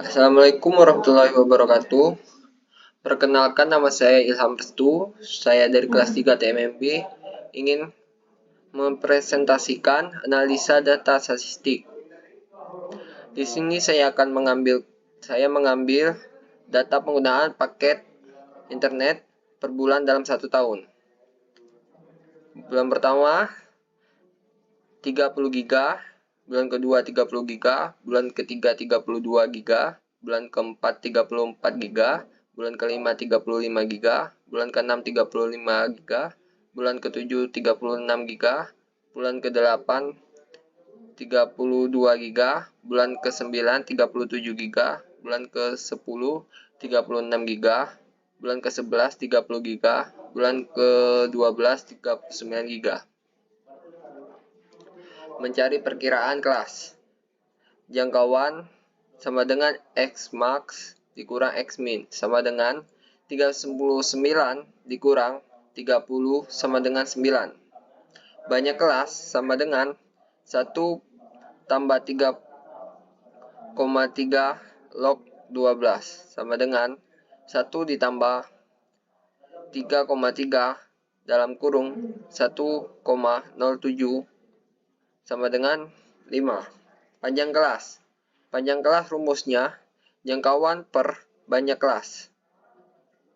Assalamualaikum warahmatullahi wabarakatuh. Perkenalkan, nama saya Ilham Restu. Saya dari kelas 3 TMMB ingin mempresentasikan analisa data statistik. Di sini saya mengambil data penggunaan paket internet per bulan dalam 1 tahun. Bulan pertama 30 GB, bulan kedua 30 GB, bulan ketiga 32 GB, bulan keempat 34 GB, bulan kelima 35 GB, bulan keenam 35 GB, bulan ketujuh 36 GB, bulan ke-8 32 GB, bulan ke-9 37 GB, bulan ke-10 36 GB, bulan ke-11 30 GB, bulan ke-12 39 GB. Mencari perkiraan kelas. Jangkauan sama dengan X max dikurang X min sama dengan 39 dikurang 30 sama dengan 9. Banyak kelas sama dengan 1 tambah 3,3 log 12 sama dengan 1 ditambah 3,3 dalam kurung 1,07 sama dengan 5. Panjang kelas. Panjang kelas rumusnya jangkauan per banyak kelas.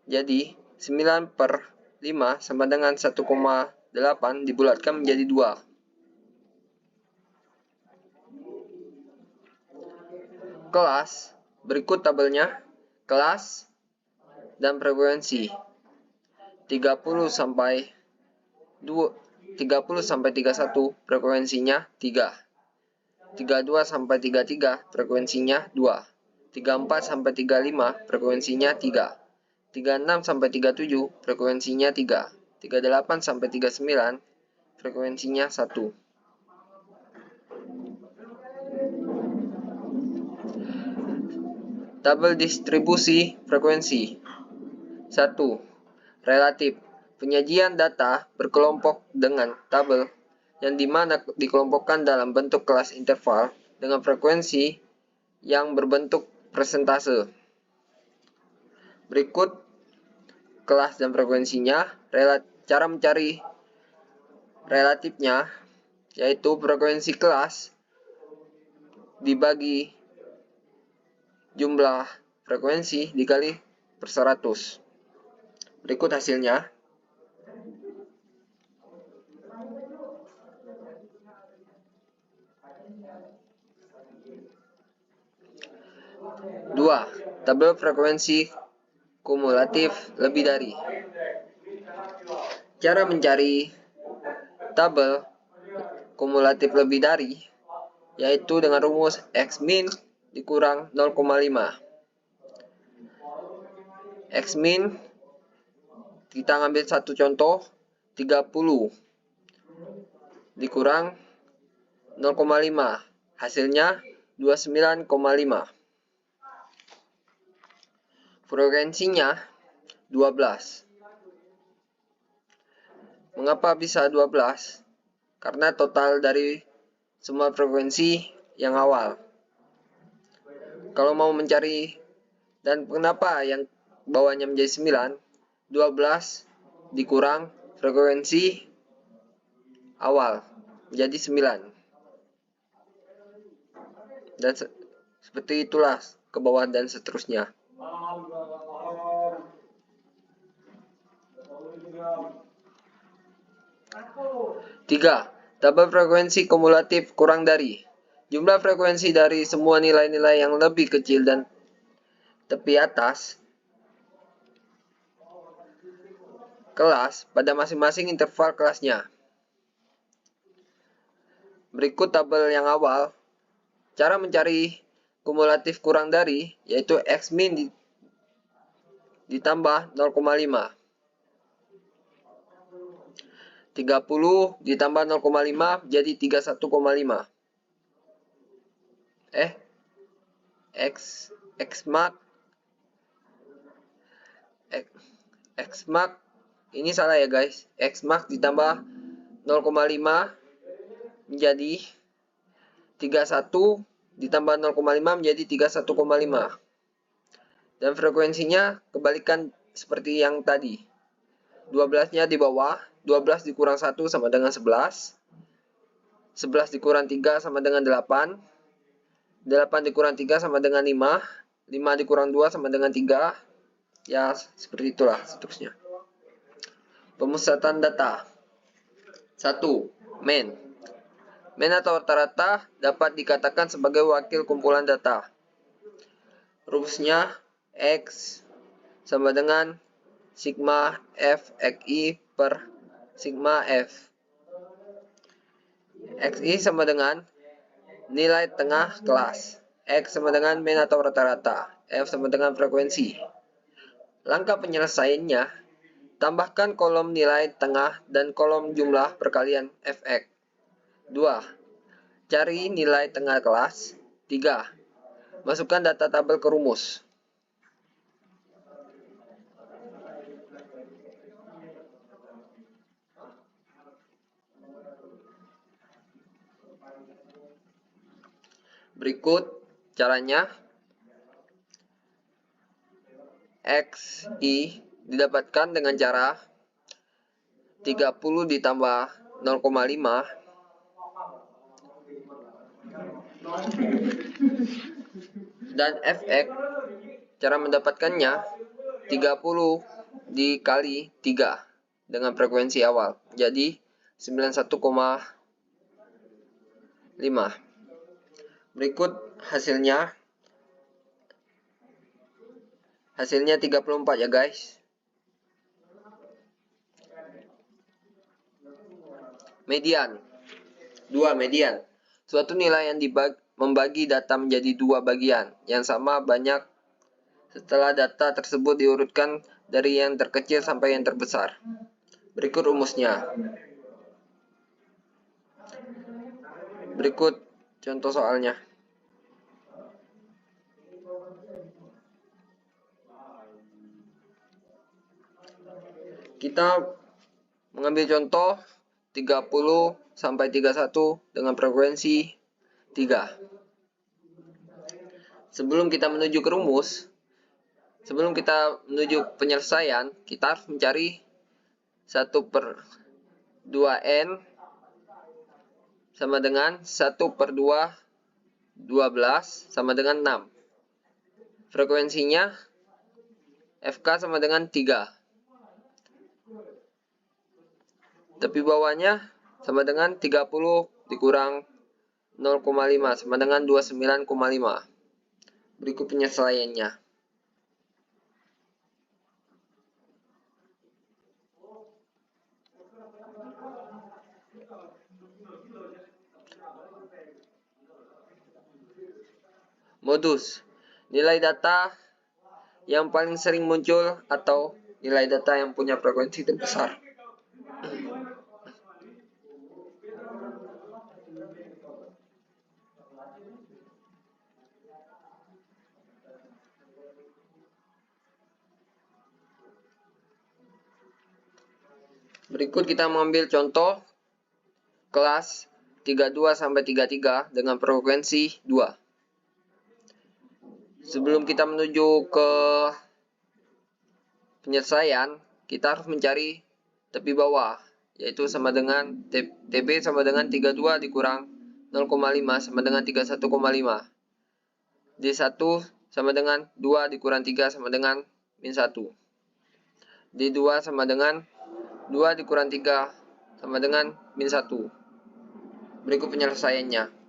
Jadi 9 per 5 sama dengan 1,8 dibulatkan menjadi 2. Kelas. Berikut tabelnya. Kelas dan frekuensi. 30 sampai 31 frekuensinya 3. 32 sampai 33 frekuensinya 2. 34 sampai 35 frekuensinya 3. 36 sampai 37 frekuensinya 3. 38 sampai 39 frekuensinya 1. Tabel distribusi frekuensi. 1. Relatif. Penyajian data berkelompok dengan tabel yang dimana dikelompokkan dalam bentuk kelas interval dengan frekuensi yang berbentuk persentase. Berikut kelas dan frekuensinya. Cara mencari relatifnya yaitu frekuensi kelas dibagi jumlah frekuensi dikali per 100. Berikut hasilnya. Dua, tabel frekuensi kumulatif lebih dari. Cara mencari tabel kumulatif lebih dari yaitu dengan rumus X min dikurang 0,5. X min kita ngambil satu contoh 30 dikurang 0,5 hasilnya 29,5. Frekuensinya 12. Mengapa bisa 12? Karena total dari semua frekuensi yang awal. Kalau mau mencari dan kenapa yang bawahnya menjadi 9, 12 dikurang frekuensi awal menjadi 9. Dan seperti itulah ke bawah dan seterusnya. 3. Tabel frekuensi kumulatif kurang dari. Jumlah frekuensi dari semua nilai-nilai yang lebih kecil dan tepi atas kelas pada masing-masing interval kelasnya. Berikut tabel yang awal. Cara mencari kumulatif kurang dari yaitu X min ditambah 0,5. 30 ditambah 0,5 jadi 31,5. X max ini salah ya guys. X max ditambah 0,5 menjadi 31 ditambah 0,5 menjadi 31,5. Dan frekuensinya kebalikan seperti yang tadi. 12-nya di bawah, 12 dikurang 1 sama dengan 11. 11 dikurang 3 sama dengan 8. 8 dikurang 3 sama dengan 5. 5 dikurang 2 sama dengan 3. Ya, seperti itulah seterusnya. Pemusatan data. 1. Main. Main atau rata-rata dapat dikatakan sebagai wakil kumpulan data. Rumusnya X sama dengan sigma F XI per sigma F. XI sama dengan nilai tengah kelas. X sama dengan mean atau rata-rata. F sama dengan frekuensi. Langkah penyelesaiannya, tambahkan kolom nilai tengah dan kolom jumlah perkalian Fx. 2. Cari nilai tengah kelas. 3. Masukkan data tabel ke rumus. Berikut caranya. XI didapatkan dengan cara 30 ditambah 0,5 dan Fx cara mendapatkannya 30 dikali 3 dengan frekuensi awal jadi 91,5. Berikut hasilnya 34 ya guys. Median. 2. Median. Suatu nilai yang membagi data menjadi dua bagian yang sama banyak setelah data tersebut diurutkan dari yang terkecil sampai yang terbesar. Berikut rumusnya. Berikut contoh soalnya. Kita mengambil contoh 30 sampai 31 dengan frekuensi 3. Sebelum kita menuju ke rumus, sebelum kita menuju penyelesaian, kita harus mencari 1/2n sama dengan 1/2 12 sama dengan 6. Frekuensinya FK sama dengan 3. Tepi bawahnya sama dengan 30 dikurang 0,5 sama dengan 29,5. Berikut penyesuaiannya. Modus. Nilai data yang paling sering muncul atau nilai data yang punya frekuensi terbesar. Berikut kita mengambil contoh kelas 32 sampai 33 dengan frekuensi 2. Sebelum kita menuju ke penyelesaian, kita harus mencari tepi bawah, yaitu sama dengan TB sama dengan 32 dikurang 0,5 sama dengan 31,5. D1 sama dengan 2 dikurang 3 sama dengan min 1. D2 sama dengan 2 dikurang 3 sama dengan min 1. Berikut penyelesaiannya.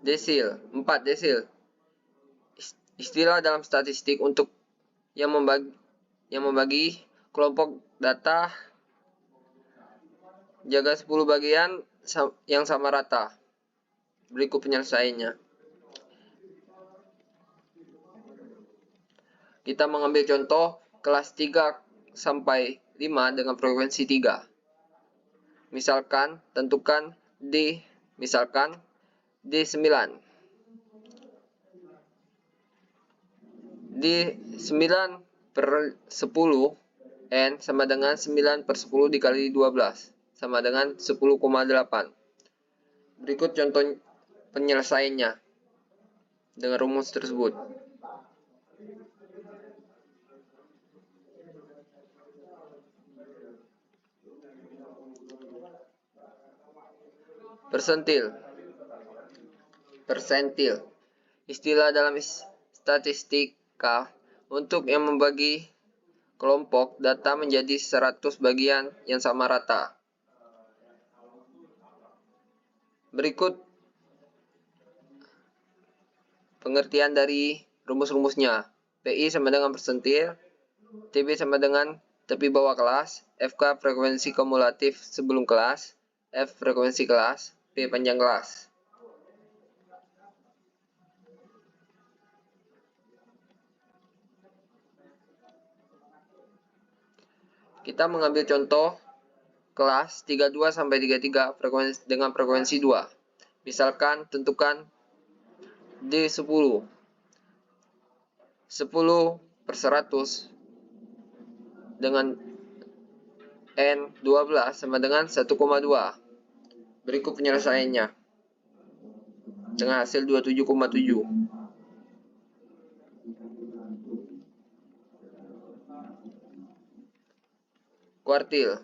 Desil. 4. Desil. Istilah dalam statistik untuk yang membagi kelompok data jaga 10 bagian yang sama rata. Berikut penyelesaiannya. Kita mengambil contoh kelas 3 sampai 5 dengan frekuensi 3. Misalkan tentukan misalkan D9. D9/10 N sama dengan 9 per 10 dikali 12 sama dengan 10,8. Berikut contoh penyelesaiannya dengan rumus tersebut. Persentil. Istilah dalam statistika untuk yang membagi kelompok data menjadi 100 bagian yang sama rata. Berikut pengertian dari rumus-rumusnya. PI sama dengan persentil, TB sama dengan tepi bawah kelas, FK frekuensi kumulatif sebelum kelas, F frekuensi kelas, P panjang kelas. Kita mengambil contoh kelas 32 sampai 33 dengan frekuensi 2. Misalkan tentukan D10. 10 per 100 dengan N12 sama dengan 1,2. Berikut penyelesaiannya dengan hasil 27,7. Kuartil.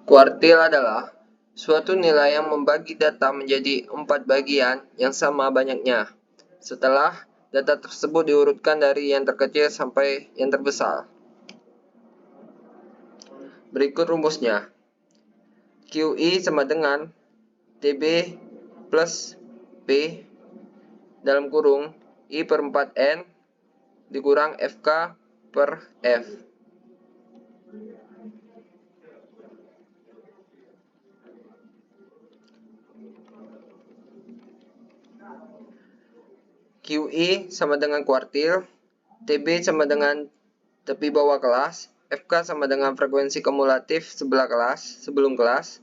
Kuartil adalah suatu nilai yang membagi data menjadi 4 bagian yang sama banyaknya, setelah data tersebut diurutkan dari yang terkecil sampai yang terbesar. Berikut rumusnya. QI sama dengan TB plus P dalam kurung I per 4N dikurang FK per F. QI sama dengan kuartil, TB sama dengan tepi bawah kelas, FK sama dengan frekuensi kumulatif sebelum kelas,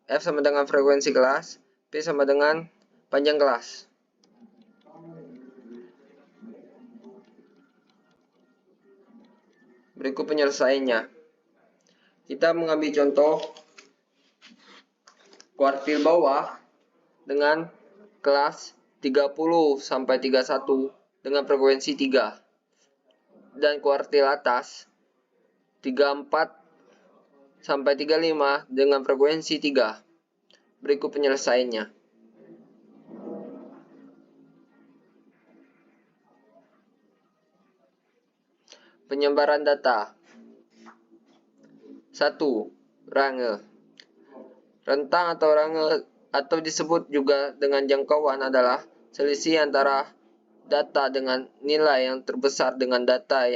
F sama dengan frekuensi kelas, P sama dengan panjang kelas. Berikut penyelesaiannya. Kita mengambil contoh kuartil bawah dengan kelas 30 sampai 31 dengan frekuensi 3 dan kuartil atas 34 sampai 35 dengan frekuensi 3. Berikut penyelesaiannya. Penyebaran data. 1. Range. Rentang atau range atau disebut juga dengan jangkauan adalah selisih antara data dengan nilai yang terbesar dengan data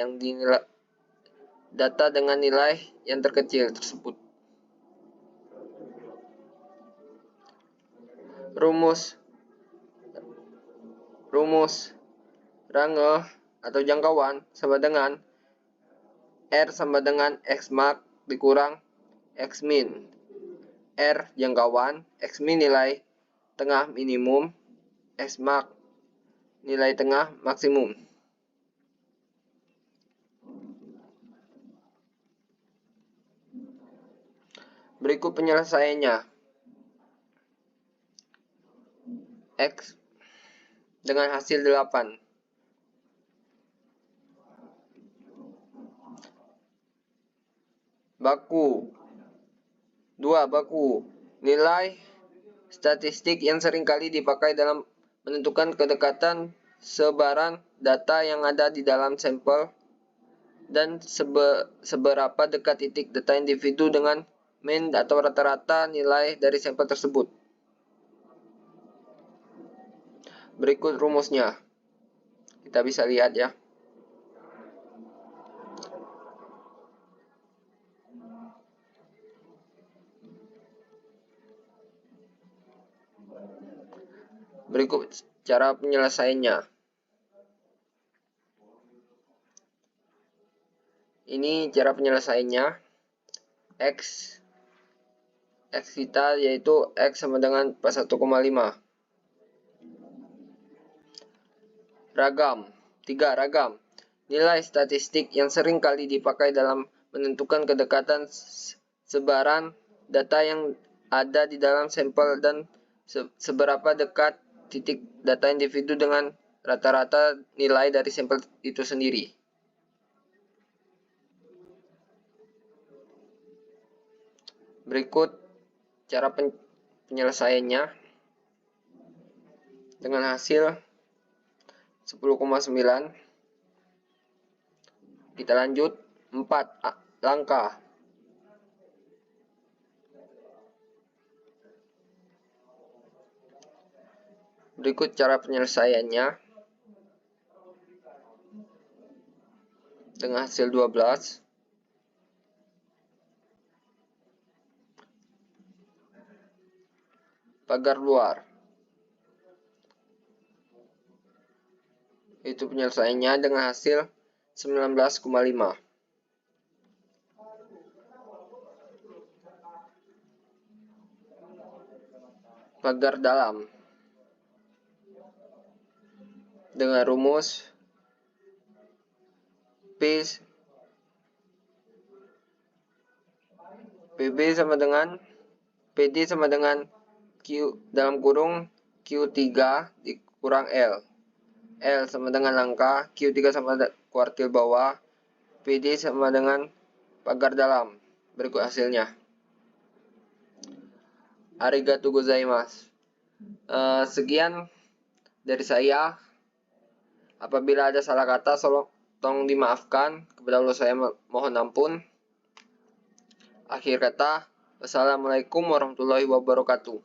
dengan nilai yang terkecil tersebut. Rumus range atau jangkauan sama dengan R sama dengan X max dikurang X min. R jangkauan, X min nilai tengah minimum, X max nilai tengah maksimum. Berikut penyelesaiannya. X dengan hasil 8. Baku. 2. Baku. Nilai statistik yang seringkali dipakai dalam menentukan kedekatan sebaran data yang ada di dalam sampel dan seberapa dekat titik data individu dengan mean atau rata-rata nilai dari sampel tersebut. Berikut rumusnya. Kita bisa lihat ya. Berikut cara penyelesaiannya. Ini cara penyelesaiannya. X kita yaitu X sama dengan 1,5. Ragam. 3. Ragam. Nilai statistik yang sering kali dipakai dalam menentukan kedekatan sebaran data yang ada di dalam sampel dan seberapa dekat titik data individu dengan rata-rata nilai dari sampel itu sendiri. Berikut cara penyelesaiannya dengan hasil 10,9. Kita lanjut 4 langkah. Berikut cara penyelesaiannya dengan hasil 12. Pagar luar. Itu penyelesaiannya dengan hasil 19,5. Pagar dalam dengan rumus PB sama dengan PD sama dengan Q dalam kurung Q3 dikurang L. L sama dengan langkah, Q3 sama kuartil bawah, PD sama dengan pagar dalam. Berikut hasilnya. Arigatou gozaimasu. Sekian dari saya. Apabila ada salah kata, tolong dimaafkan. Kepada Allah saya mohon ampun. Akhir kata, wassalamualaikum warahmatullahi wabarakatuh.